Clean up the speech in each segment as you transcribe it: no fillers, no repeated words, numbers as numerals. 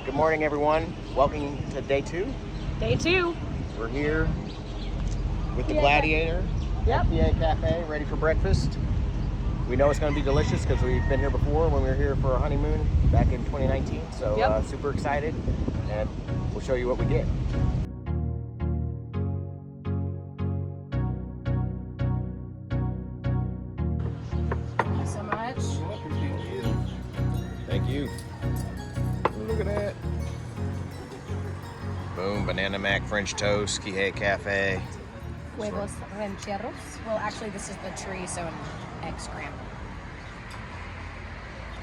Good morning, everyone. Welcome to day two. Day two. We're here with the Kihei Gladiator Yep. at Kihei Café, ready for breakfast. We know it's going to be delicious because we've been here before when we were here for our honeymoon back in 2019. So Yep. super excited, and we'll show you what we get. Thank you so much. Thank you. Look at that. Boom, banana mac French toast, Kihei Cafe. Huevos rancheros. Well, actually, this is the tree, so an egg scramble.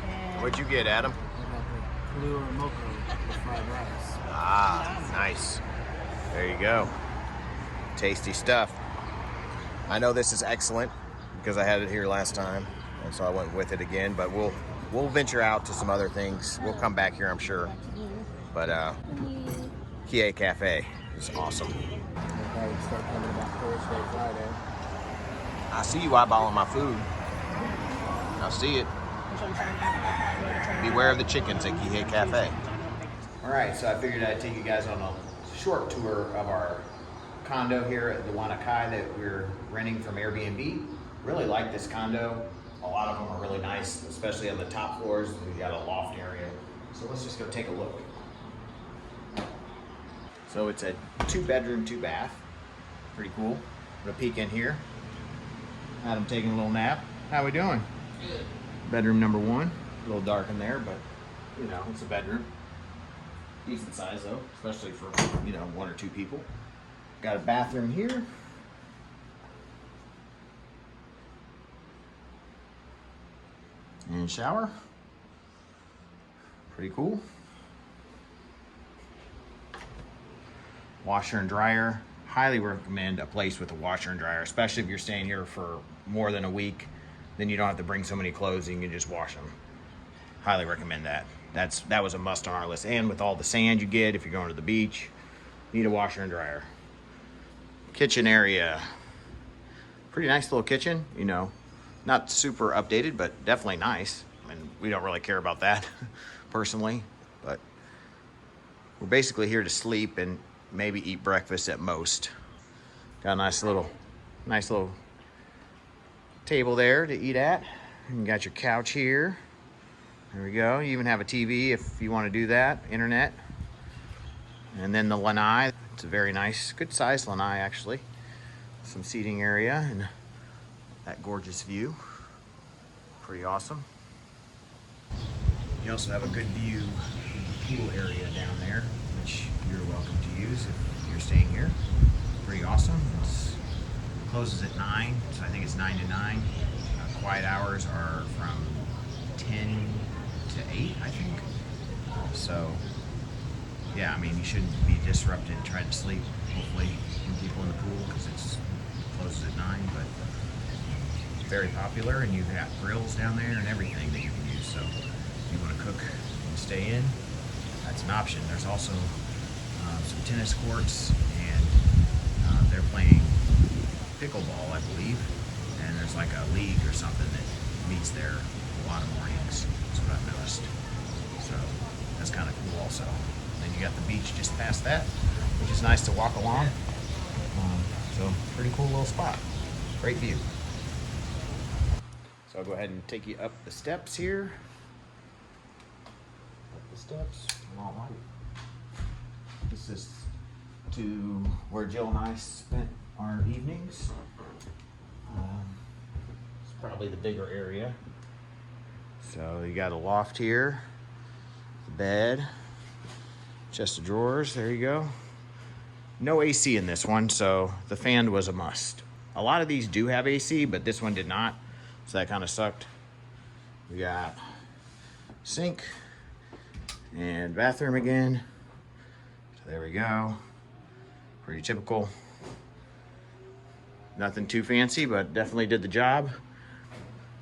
And What'd you get, Adam? I got the Kahlua mocha with fried rice. Ah, nice. There you go. Tasty stuff. I know this is excellent because I had it here last time, and so I went with it again. But we'll venture out to some other things. We'll come back here, I'm sure. But Kihei Cafe is awesome. They'll probably start coming about Thursday, Friday. I see you eyeballing my food. I see it. Beware of the chickens at Kihei Cafe. All right, so I figured I'd take you guys on a short tour of our condo here at the Waikiki that we're renting from Airbnb. Really like this condo. A lot of them are really nice, especially on the top floors. We've got a loft area. So let's just go take a look. So it's a 2-bedroom, 2-bath. Pretty cool. Gonna peek in here. Adam taking a little nap. How we doing? Good. Bedroom number 1. A little dark in there, but you know, it's a bedroom. Decent size though, especially for, you know, 1 or 2 people. Got a bathroom here. And shower. Pretty cool. Washer and dryer. Highly recommend a place with a washer and dryer, especially if you're staying here for more than a week. Then you don't have to bring so many clothes, you can just wash them. Highly recommend that. That was a must on our list. And with all the sand you get if you're going to the beach, you need a washer and dryer. Kitchen area. Pretty nice little kitchen, you know. Not super updated, but definitely nice. And we don't really care about that personally, but we're basically here to sleep and maybe eat breakfast at most. Got a nice little table there to eat at. And you got your couch here. There we go. You even have a TV if you want to do that, internet. And then the lanai. It's a very nice, good sized lanai actually. Some seating area and that gorgeous view. Pretty awesome. You also have a good view of the pool area down there, which you're welcome to use if you're staying here. Pretty awesome. It closes at 9, so I think it's 9 to 9. Quiet hours are from 10 to 8, I think. So, yeah, I mean, you shouldn't be disrupted trying to sleep, hopefully, when people in the pool, because it closes at 9, but very popular, and you've got grills down there and everything that you can use. So if you want to cook and stay in, that's an option. There's also some tennis courts, and they're playing pickleball, I believe, and there's like a league or something that meets there a lot of mornings. That's what I've noticed. So that's kind of cool also. Then you got the beach just past that, which is nice to walk along. So pretty cool little spot. Great view. So I'll go ahead and take you up the steps here. Up the steps. All right. This is to where Jill and I spent our evenings. It's probably the bigger area. So you got a loft here, bed, chest of drawers, there you go. No AC in this one, so the fan was a must. A lot of these do have AC, but this one did not, so that kind of sucked. We got sink and bathroom again. So there we go. Pretty typical. Nothing too fancy, but definitely did the job.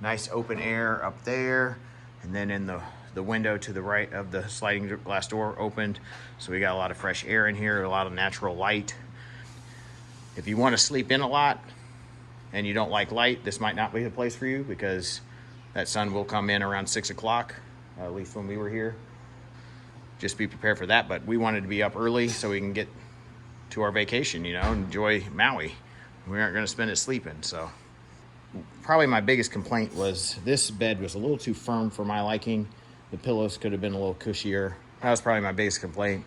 Nice open air up there, and then in the window to the right of the sliding glass door opened, so we got a lot of fresh air in here, a lot of natural light. If you want to sleep in a lot and you don't like light, this might not be the place for you, because that sun will come in around 6 o'clock, at least when we were here. just be prepared for that. But we wanted to be up early so we can get to our vacation, enjoy Maui. We aren't going to spend it sleeping. So probably my biggest complaint was this bed was a little too firm for my liking. The pillows could have been a little cushier. That was probably my biggest complaint.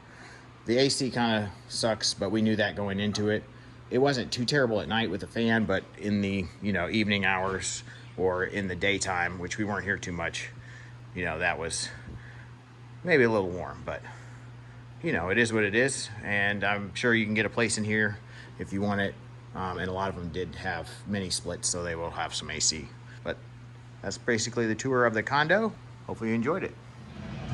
The AC kind of sucks, but we knew that going into it. It wasn't too terrible at night with the fan, but in the evening hours or in the daytime, which we weren't here too much, that was maybe a little warm. But it is what it is, and I'm sure you can get a place in here if you want it. And a lot of them did have mini splits, so they will have some AC. But that's basically the tour of the condo. Hopefully you enjoyed it.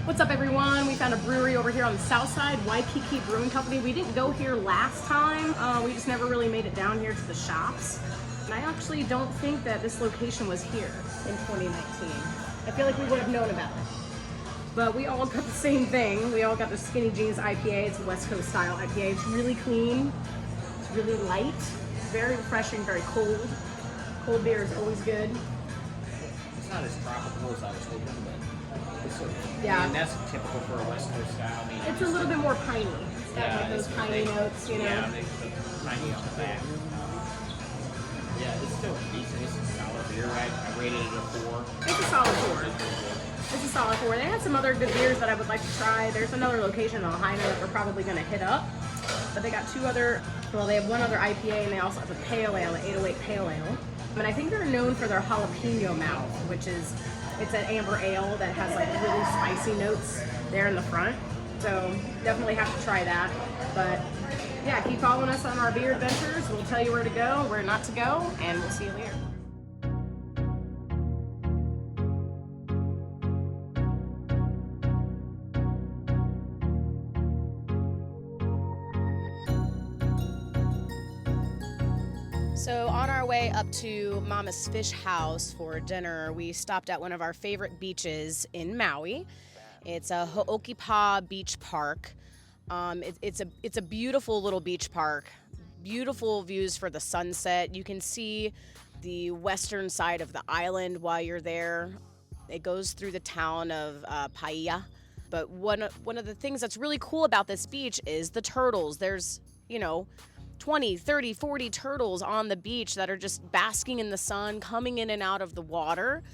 What's up, everyone? We found a brewery over here on the south side, Waikiki Brewing Company. We didn't go here last time. We just never really made it down here to the shops. And I actually don't think that this location was here in 2019. I feel like we would have known about it. But we all got the same thing. We all got the Skinny Jeans IPA. It's a West Coast style IPA. It's really clean. It's really light. Very refreshing, very cold. Cold beer is always good. It's not as tropical as I was hoping, but it's sort of, Yeah. and that's typical for a West Coast style. I mean, It's a little bit more piney. It's got like those it's- piney notes, Yeah, they put piney on the back. Yeah, it's still decent. It's a solid beer. I rated it a 4. It's a solid 4. It's a solid 4. They had some other good beers that I would like to try. There's another location on Lahaina that we're probably going to hit up. But they got they have one other IPA, and they also have a pale ale, an 808 pale ale. And I think they're known for their jalapeno mouth, which is, it's an amber ale that has like really spicy notes there in the front. So definitely have to try that. But yeah, keep following us on our beer adventures. We'll tell you where to go, where not to go, and we'll see you later. So on our way up to Mama's Fish House for dinner, we stopped at one of our favorite beaches in Maui. It's a Ho'okipa Beach Park. It's a beautiful little beach park. Beautiful views for the sunset. You can see the western side of the island while you're there. It goes through the town of Paia. But one of the things that's really cool about this beach is the turtles. There's, 20, 30, 40 turtles on the beach that are just basking in the sun, coming in and out of the water.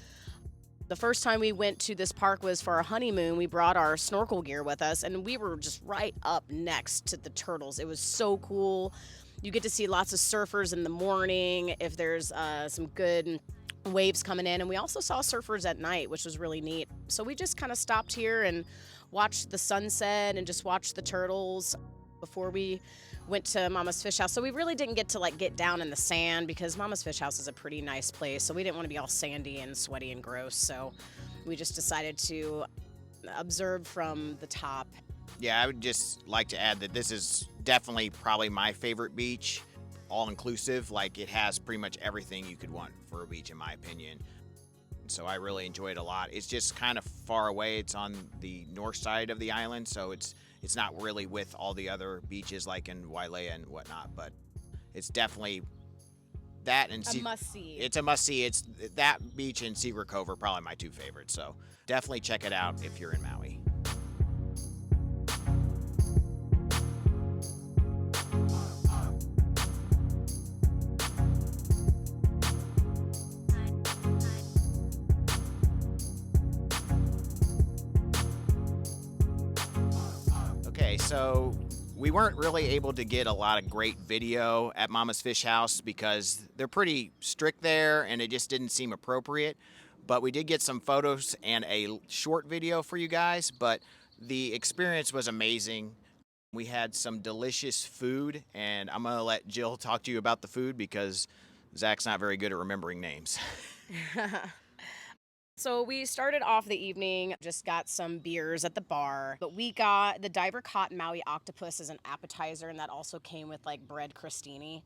The first time we went to this park was for our honeymoon. We brought our snorkel gear with us, and we were just right up next to the turtles. It was so cool. You get to see lots of surfers in the morning if there's some good waves coming in. And we also saw surfers at night, which was really neat. So we just kind of stopped here and watched the sunset and just watched the turtles before we went to Mama's Fish House. So we really didn't get to get down in the sand because Mama's Fish House is a pretty nice place. So we didn't want to be all sandy and sweaty and gross. So we just decided to observe from the top. Yeah, I would just like to add that this is definitely probably my favorite beach, all inclusive. Like, it has pretty much everything you could want for a beach, in my opinion. So I really enjoy it a lot. It's just kind of far away. It's on the north side of the island, so it's not really with all the other beaches like in Wailea and whatnot, but it's definitely that and A must-see. It's a must-see. It's that beach and Secret Cove are probably my two favorites, so definitely check it out if you're in Maui. Okay, so we weren't really able to get a lot of great video at Mama's Fish House because they're pretty strict there and it just didn't seem appropriate. But we did get some photos and a short video for you guys, but the experience was amazing. We had some delicious food, and I'm going to let Jill talk to you about the food because Zach's not very good at remembering names. So we started off the evening, just got some beers at the bar, but we got the diver caught Maui octopus as an appetizer, and that also came with bread crostini.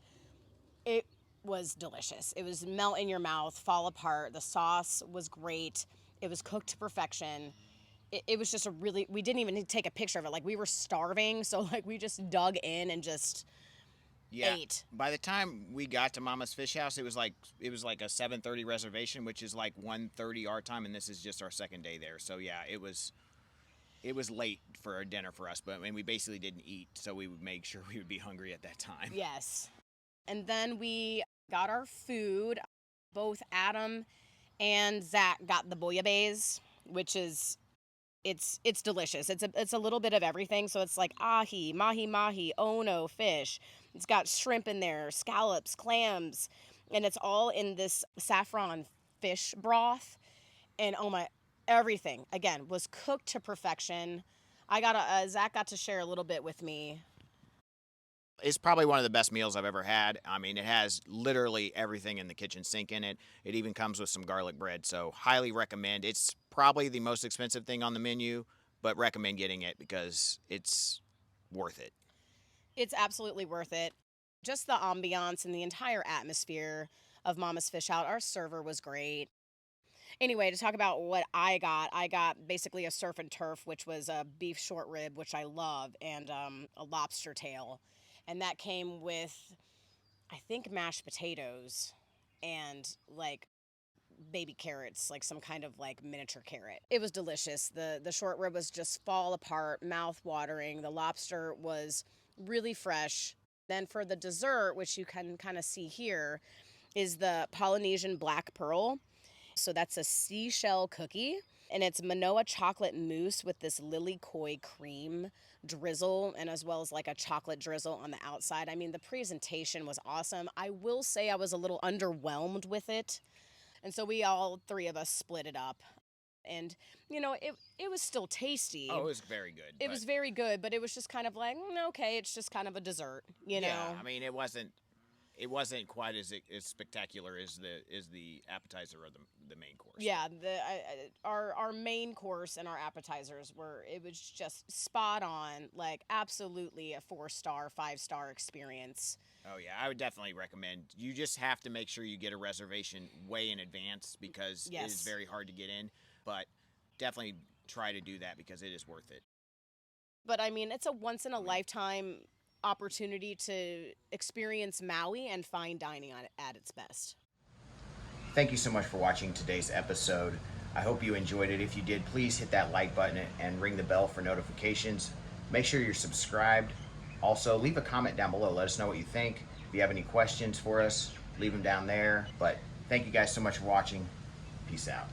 It was delicious. It was melt in your mouth, fall apart. The sauce was great. It was cooked to perfection. It was just we didn't even need to take a picture of it. We were starving, so we just dug in and just ate. By the time we got to Mama's Fish House, it was like a 7:30 reservation, which is 1:30 our time, and this is just our second day there. So yeah, it was it was late for our dinner for us, but I mean, we basically didn't eat, so we would make sure we would be hungry at that time. Yes. And then we got our food. Both Adam and Zach got the bouillabaisse, which is it's delicious. It's a little bit of everything. So it's like ahi, mahi, ono fish. It's got shrimp in there, scallops, clams, and it's all in this saffron fish broth. And oh my, everything again was cooked to perfection. Zach got to share a little bit with me. It's probably one of the best meals I've ever had. I mean, it has literally everything in the kitchen sink in it. It even comes with some garlic bread, so highly recommend. It's probably the most expensive thing on the menu, but recommend getting it because it's worth it. It's absolutely worth it. Just the ambiance and the entire atmosphere of Mama's Fish Out. Our server was great. Anyway, to talk about what I got basically a surf and turf, which was a beef short rib, which I love, and a lobster tail. And that came with, I think, mashed potatoes and like baby carrots, like some kind of like miniature carrot. It was delicious. The short rib was just fall apart, mouth watering. The lobster was really fresh. Then for the dessert, which you can kind of see here, is the Polynesian black pearl. So that's a seashell cookie, and it's Manoa chocolate mousse with this lily koi cream drizzle, and as well as like a chocolate drizzle on the outside. I mean, the presentation was awesome. I will say I was a little underwhelmed with it, and so we all three of us split it up. And, it was still tasty. Oh, it was very good. It was very good, but it was just kind of like, okay, it's just kind of a dessert, you know? Yeah, I mean, it wasn't quite as spectacular as the appetizer or the main course. Yeah, our main course and our appetizers it was just spot on, like absolutely a 4-star, 5-star experience. Oh yeah, I would definitely recommend. You just have to make sure you get a reservation way in advance because it is very hard to get in, but definitely try to do that because it is worth it. But I mean, it's a once in a lifetime opportunity to experience Maui and fine dining at its best. Thank you so much for watching today's episode. I hope you enjoyed it. If you did, please hit that like button and ring the bell for notifications. Make sure you're subscribed. Also, leave a comment down below. Let us know what you think. If you have any questions for us, leave them down there. But thank you guys so much for watching. Peace out.